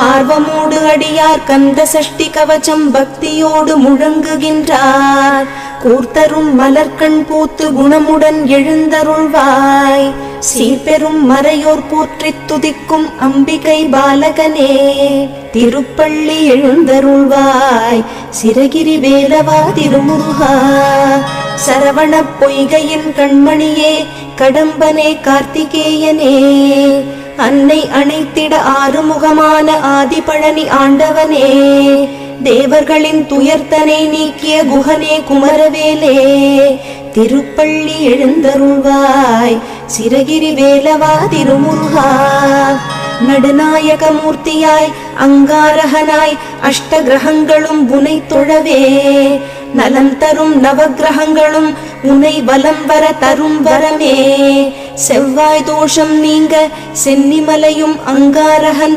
ஆர்வமோடு அடியார் கந்த சஷ்டி கவச்சம் பக்தியோடு முழங்குகின்றார். கூர்த்தரும் மலர்கண் பூத்து குணமுடன் எழுந்தருள்வாய். சீர்பெரும் மறையோர் போற்றித் துதிக்கும் அம்பிகை பாலகனே, திருப்பள்ளி எழுந்தருள்வாய். சிரகிரி வேலவா திருமுருகா, சரவண பொய்கையின் கண்மணியே, கடம்பனே கார்த்திகேயனே, அன்னை அணைத்திட ஆறுமுகமான ஆதிபழனி ஆண்டவனே, தேவர்களின் துயர்த்தனை நீக்கிய குகனே குமரவேலே, திருப்பள்ளி எழுந்தருள்வாய். சிரகிரி வேலவா திருமுருகா, நடுநாயக மூர்த்தியாய் அங்காரகனாய் அஷ்ட கிரகங்களும் உனை தொழவே, நலம் தரும் நவகிரகங்களும் உனை வலம் வர தரும் வரமே. செவ்வாய் தோஷம் நீங்க சென்னிமலையும் அங்காரகன்